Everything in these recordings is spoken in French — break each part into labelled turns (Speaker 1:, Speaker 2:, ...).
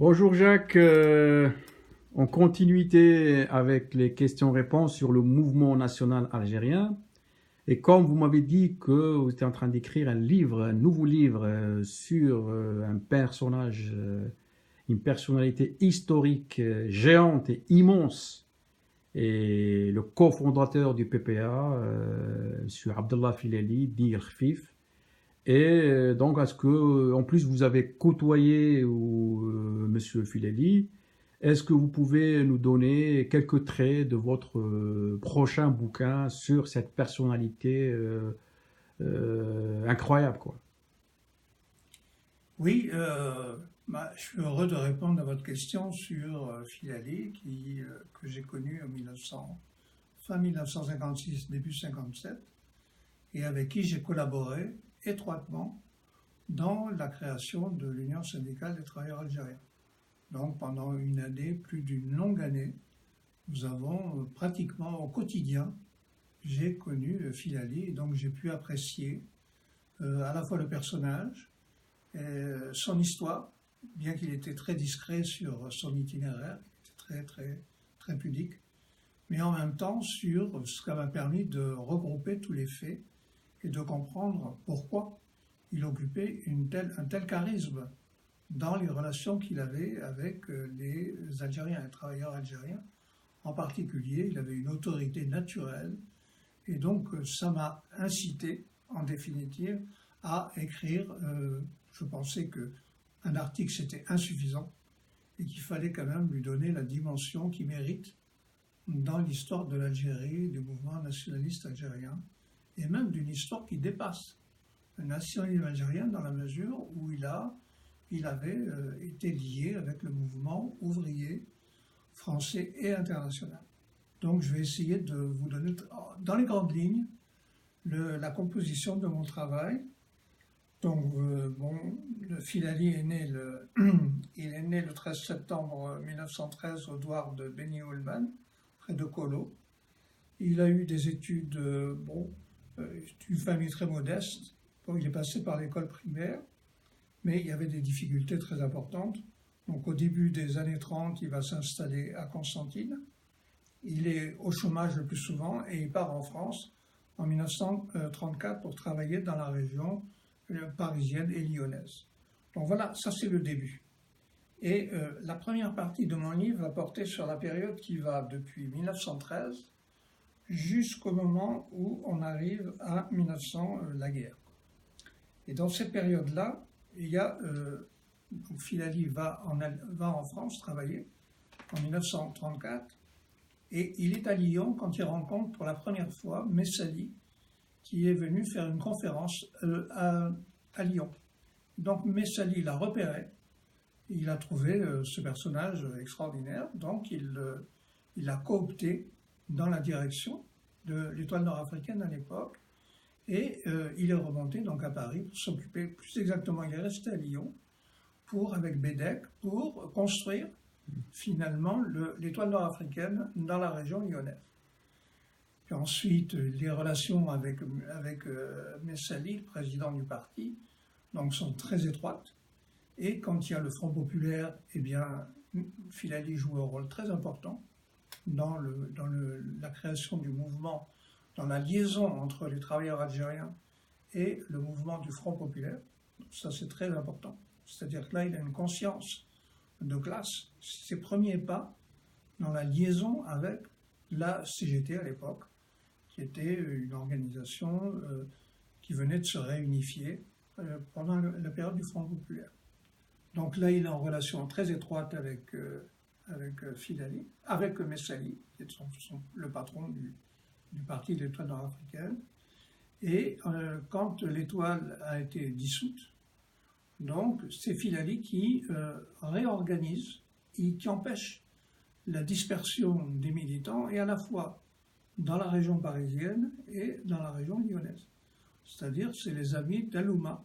Speaker 1: Bonjour Jacques, en continuité avec les questions-réponses sur le mouvement national algérien. Et comme vous m'avez dit que vous étiez en train d'écrire un livre, un nouveau livre sur un personnage, une personnalité historique géante et immense, et le cofondateur du PPA, M. Abdallah Filali, dit Khfif. Et donc, est-ce que, en plus, vous avez côtoyé Monsieur Fileli, est-ce que vous pouvez nous donner quelques traits de votre prochain bouquin sur cette personnalité incroyable, quoi?
Speaker 2: Oui, je suis heureux de répondre à votre question sur Filali, que j'ai connu en 1900, fin 1956, début 57, et avec qui j'ai collaboré étroitement dans la création de l'Union syndicale des travailleurs algériens. Donc pendant une année, plus d'une longue année, nous avons pratiquement au quotidien, j'ai connu Filali, et donc j'ai pu apprécier à la fois le personnage, son histoire, bien qu'il était très discret sur son itinéraire, il était très pudique, mais en même temps sur ce qui m'a permis de regrouper tous les faits et de comprendre pourquoi il occupait un tel charisme dans les relations qu'il avait avec les Algériens, les travailleurs algériens. En particulier, il avait une autorité naturelle et donc ça m'a incité, en définitive, à écrire. Je pensais qu'un article c'était insuffisant et qu'il fallait quand même lui donner la dimension qu'il mérite dans l'histoire de l'Algérie, du mouvement nationaliste algérien, et même d'une histoire qui dépasse le nationalisme algérien dans la mesure où il avait été lié avec le mouvement ouvrier français et international. Donc je vais essayer de vous donner dans les grandes lignes la composition de mon travail. Donc, Filali est né il est né le 13 septembre 1913 au douar de Beni Oulman, près de Kolo. Il a eu des études, d'une famille très modeste. Bon, il est passé par l'école primaire, mais il y avait des difficultés très importantes. Donc, au début des années 30, il va s'installer à Constantine. Il est au chômage le plus souvent et il part en France en 1934 pour travailler dans la région parisienne et lyonnaise. Donc voilà, ça c'est le début. Et la première partie de mon livre va porter sur la période qui va depuis 1913 jusqu'au moment où on arrive à 1900, la guerre. Et dans cette période-là, il y a Filali va en France travailler en 1934 et il est à Lyon quand il rencontre pour la première fois Messali, qui est venu faire une conférence à Lyon. Donc Messali l'a repéré, il a trouvé ce personnage extraordinaire, donc il l'a coopté dans la direction de l'Étoile nord-africaine à l'époque, et il est remonté donc à Paris pour s'occuper, plus exactement il est resté à Lyon, avec Bédek, pour construire finalement l'Étoile nord-africaine dans la région lyonnaise. Puis ensuite, les relations avec Messali, le président du parti, donc, sont très étroites. Et quand il y a le Front populaire, eh bien, Filali joue un rôle très important dans la création du mouvement, dans la liaison entre les travailleurs algériens et le mouvement du Front populaire. Ça, c'est très important. C'est-à-dire que là, il a une conscience de classe, ses premiers pas dans la liaison avec la CGT à l'époque, qui était une organisation qui venait de se réunifier pendant la période du Front populaire. Donc là, il est en relation très étroite avec Filali, avec Messali, qui est le patron du parti de l'Étoile nord-africaine. Et quand l'Étoile a été dissoute, donc c'est Filali qui réorganise et qui empêche la dispersion des militants, et à la fois dans la région parisienne et dans la région lyonnaise. C'est-à-dire, c'est les amis d'Alouma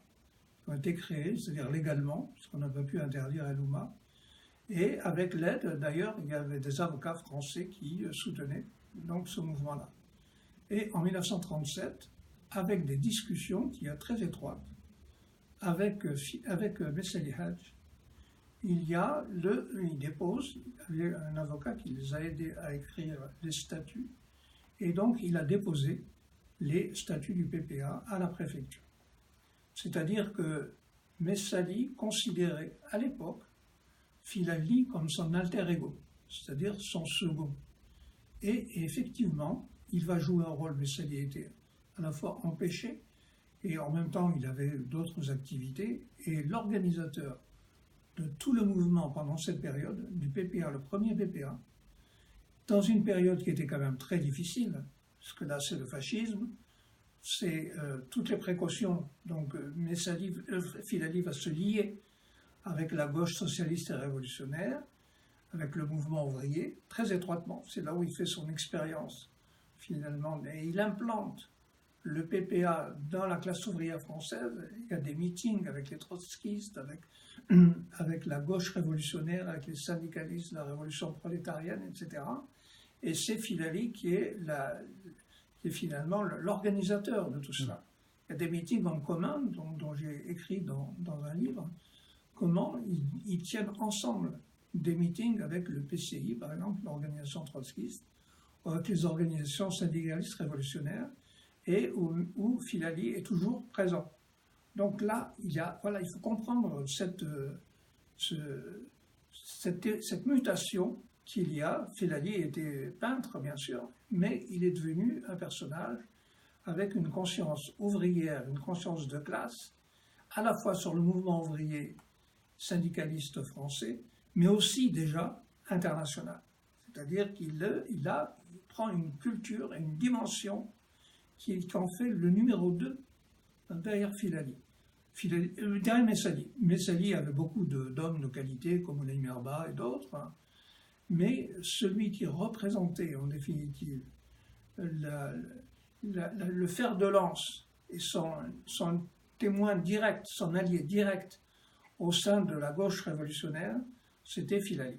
Speaker 2: qui ont été créés, c'est-à-dire légalement, parce qu'on n'a pas pu interdire Alouma. Et avec l'aide, d'ailleurs, il y avait des avocats français qui soutenaient donc ce mouvement-là. Et en 1937, avec des discussions qui sont très étroites avec Messali Hadj, il dépose, il y a un avocat qui les a aidés à écrire les statuts, et donc il a déposé les statuts du PPA à la préfecture. C'est-à-dire que Messali considérait à l'époque Filali comme son alter ego, c'est-à-dire son second. Et effectivement, il va jouer un rôle. Messali était à la fois empêché et en même temps il avait d'autres activités, et l'organisateur de tout le mouvement pendant cette période, du PPA, le premier PPA, dans une période qui était quand même très difficile, parce que là c'est le fascisme, c'est toutes les précautions. Donc Filali va se lier avec la gauche socialiste et révolutionnaire, avec le mouvement ouvrier, très étroitement. C'est là où il fait son expérience, finalement. Et il implante le PPA dans la classe ouvrière française. Il y a des meetings avec les trotskistes, avec la gauche révolutionnaire, avec les syndicalistes, la révolution prolétarienne, etc. Et c'est Filali qui est finalement l'organisateur de tout cela. Il y a des meetings en commun dont j'ai écrit dans un livre, comment ils tiennent ensemble des meetings avec le PCI, par exemple, l'organisation trotskiste, ou avec les organisations syndicalistes révolutionnaires, et où Filali est toujours présent. Donc là, il faut comprendre cette mutation qu'il y a. Filali était peintre, bien sûr, mais il est devenu un personnage avec une conscience ouvrière, une conscience de classe, à la fois sur le mouvement ouvrier syndicaliste français, mais aussi déjà international. C'est-à-dire qu'il prend une culture et une dimension qui en fait le numéro 2 derrière Filali. Derrière Messali. Messali avait beaucoup d'hommes de qualité, comme Moulay Merba et d'autres, hein, mais celui qui représentait en définitive le fer de lance et son témoin direct, son allié direct au sein de la gauche révolutionnaire, c'était Filali.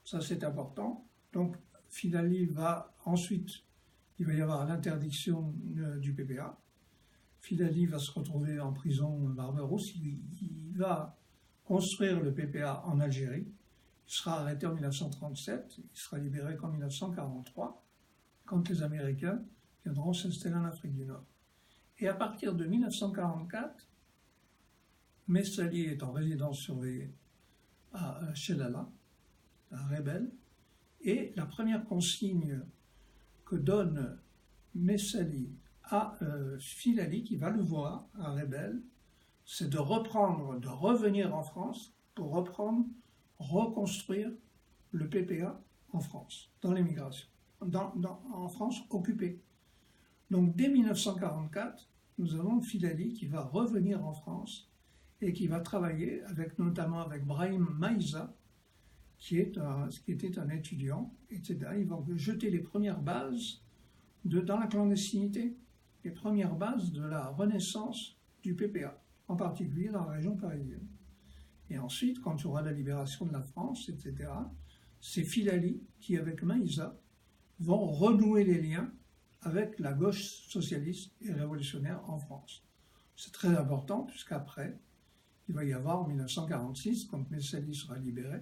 Speaker 2: Ça, c'est important. Donc, Filali va ensuite, il va y avoir l'interdiction du PPA. Filali va se retrouver en prison Barberousse. Il va construire le PPA en Algérie. Il sera arrêté en 1937. Il sera libéré qu'en 1943, quand les Américains viendront s'installer en Afrique du Nord. Et à partir de 1944, Messali est en résidence surveillée à Chelala, un rebelle, et la première consigne que donne Messali à Filali, qui va le voir, un rebelle, c'est de revenir en France pour reconstruire le PPA en France, dans l'émigration, en France occupée. Donc dès 1944, nous avons Filali qui va revenir en France et qui va travailler notamment avec Brahim Maïza, qui était un étudiant, etc. Ils vont jeter les premières bases dans la clandestinité, les premières bases de la renaissance du PPA, en particulier dans la région parisienne. Et ensuite, quand il y aura la libération de la France, etc., c'est Filali qui, avec Maïza, vont renouer les liens avec la gauche socialiste et révolutionnaire en France. C'est très important, puisqu'après, il va y avoir, en 1946, quand Messali sera libéré,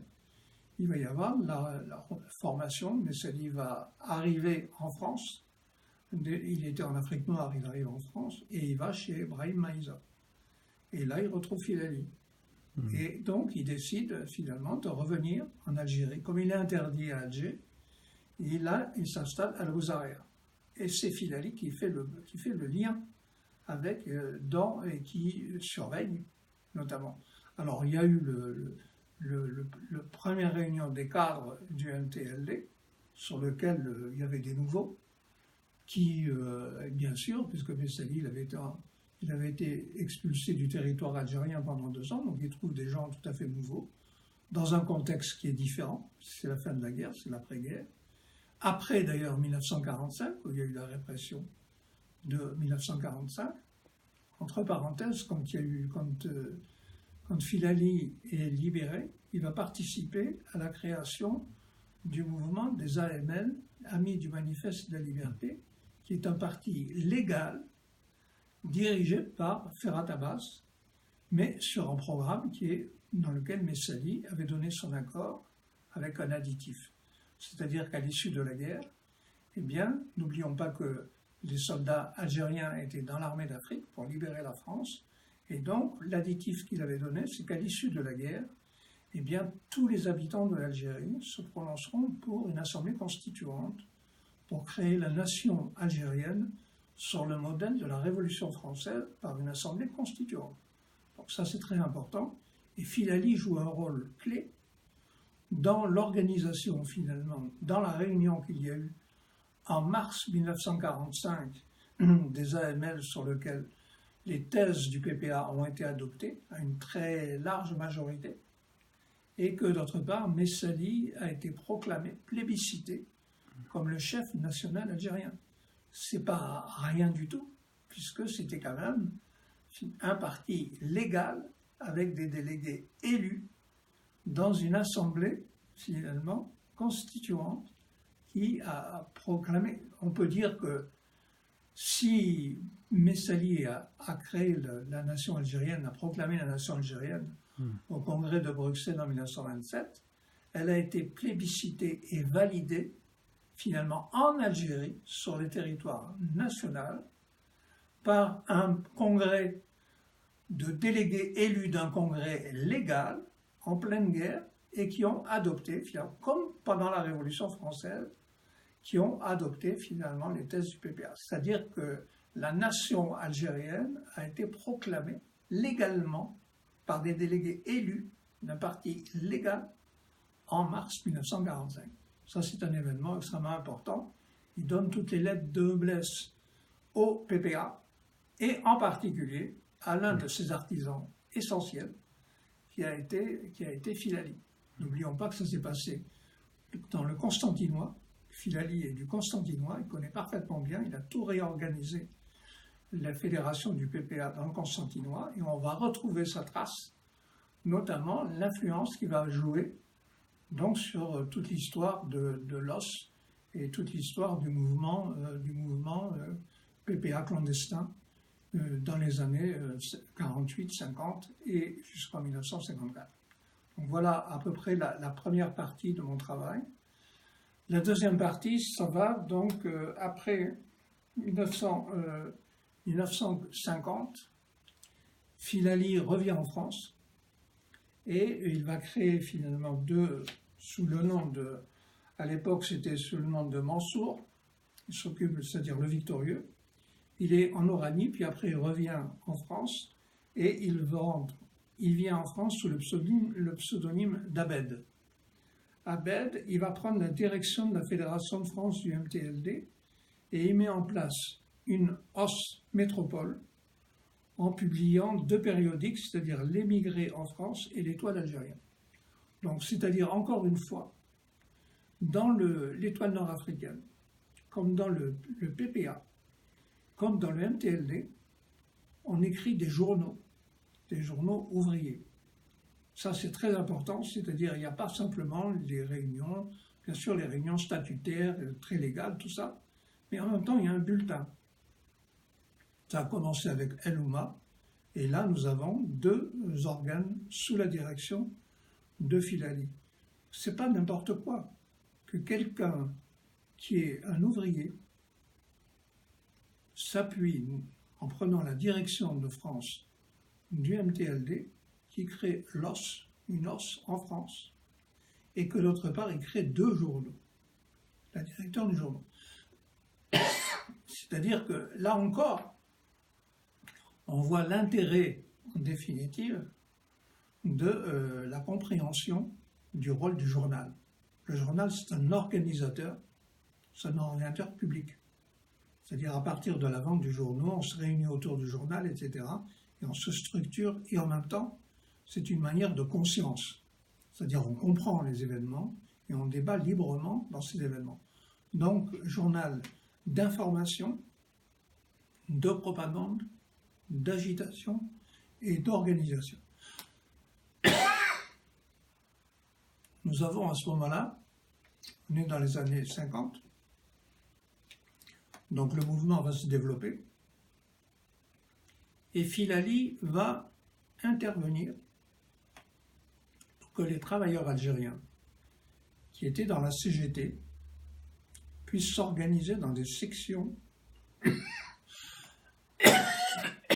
Speaker 2: il va y avoir la formation. Messali va arriver en France. Il était en Afrique noire, il arrive en France, et il va chez Brahim Maïza. Et là, il retrouve Filali. Et donc, il décide finalement de revenir en Algérie. Comme il est interdit à Alger, et là, il s'installe à Louzaria. Et c'est Filali qui fait le lien avec, et qui surveille, notamment. Alors, il y a eu le première réunion des cadres du NTLD, sur lequel il y avait des nouveaux, qui, bien sûr, puisque Messali, il avait été expulsé du territoire algérien pendant 2 ans, donc il trouve des gens tout à fait nouveaux, dans un contexte qui est différent. C'est la fin de la guerre, c'est l'après-guerre. Après, d'ailleurs, 1945, où il y a eu la répression de 1945, entre parenthèses, quand Filali est libéré, il va participer à la création du mouvement des AML, Amis du Manifeste de la Liberté, qui est un parti légal dirigé par Ferhat Abbas, mais sur un programme dans lequel Messali avait donné son accord avec un additif. C'est-à-dire qu'à l'issue de la guerre, eh bien, n'oublions pas que les soldats algériens étaient dans l'armée d'Afrique pour libérer la France, et donc l'additif qu'il avait donné, c'est qu'à l'issue de la guerre, eh bien, tous les habitants de l'Algérie se prononceront pour une assemblée constituante pour créer la nation algérienne sur le modèle de la Révolution française par une assemblée constituante. Donc ça, c'est très important. Et Filali joue un rôle clé dans l'organisation, finalement, dans la réunion qu'il y a eu en mars 1945 des AML sur lesquelles les thèses du PPA ont été adoptées à une très large majorité, et que d'autre part, Messali a été proclamé, plébiscité, comme le chef national algérien. C'est pas rien du tout, puisque c'était quand même un parti légal avec des délégués élus dans une assemblée finalement constituante qui a proclamé. On peut dire que si Messali a créé la nation algérienne, a proclamé la nation algérienne au congrès de Bruxelles en 1927, elle a été plébiscitée et validée finalement en Algérie, sur le territoire national, par un congrès de délégués élus d'un congrès légal en pleine guerre et qui ont adopté, finalement, comme pendant la Révolution française, qui ont adopté finalement les thèses du PPA. C'est-à-dire que la nation algérienne a été proclamée légalement par des délégués élus d'un parti légal en mars 1945. Ça, c'est un événement extrêmement important. Il donne toutes les lettres de noblesse au PPA et en particulier à l'un de ses artisans essentiels qui a été Filali. N'oublions pas que ça s'est passé dans le Constantinois. Filali est du Constantinois, il connaît parfaitement bien, il a tout réorganisé la fédération du PPA dans le Constantinois et on va retrouver sa trace, notamment l'influence qu'il va jouer donc sur toute l'histoire de l'os et toute l'histoire du mouvement PPA clandestin dans les années 48, 50 et jusqu'en 1954. Donc voilà à peu près la première partie de mon travail. La deuxième partie, ça va donc après 1950, Filali revient en France et il va créer finalement sous le nom de, à l'époque c'était sous le nom de Mansour, il s'occupe, c'est-à-dire le victorieux, il est en Oranie, puis après il revient en France et il vient en France sous le pseudonyme d'Abed. Abed, il va prendre la direction de la Fédération de France du MTLD et il met en place une OS métropole en publiant 2 périodiques, c'est-à-dire l'Émigré en France et l'Étoile algérienne. Donc, c'est-à-dire encore une fois, dans l'Étoile nord-africaine, comme dans le PPA, comme dans le MTLD, on écrit des journaux ouvriers. Ça, c'est très important, c'est-à-dire il n'y a pas simplement les réunions, bien sûr les réunions statutaires, très légales, tout ça, mais en même temps, il y a un bulletin. Ça a commencé avec El Ouma, et là, nous avons 2 organes sous la direction de Filali. C'est pas n'importe quoi que quelqu'un qui est un ouvrier s'appuie en prenant la direction de France du MTLD, qui crée l'OS, une OS en France, et que d'autre part, il crée 2 journaux, la directeur du journal. C'est-à-dire que là encore, on voit l'intérêt, en définitive, de la compréhension du rôle du journal. Le journal, c'est un organisateur public. C'est-à-dire à partir de la vente du journal, on se réunit autour du journal, etc. Et on se structure, et en même temps, c'est une manière de conscience. C'est-à-dire on comprend les événements et on débat librement dans ces événements. Donc, journal d'information, de propagande, d'agitation et d'organisation. Nous avons à ce moment-là, on est dans les années 50, donc le mouvement va se développer, et Filali va intervenir pour que les travailleurs algériens qui étaient dans la CGT puissent s'organiser dans des sections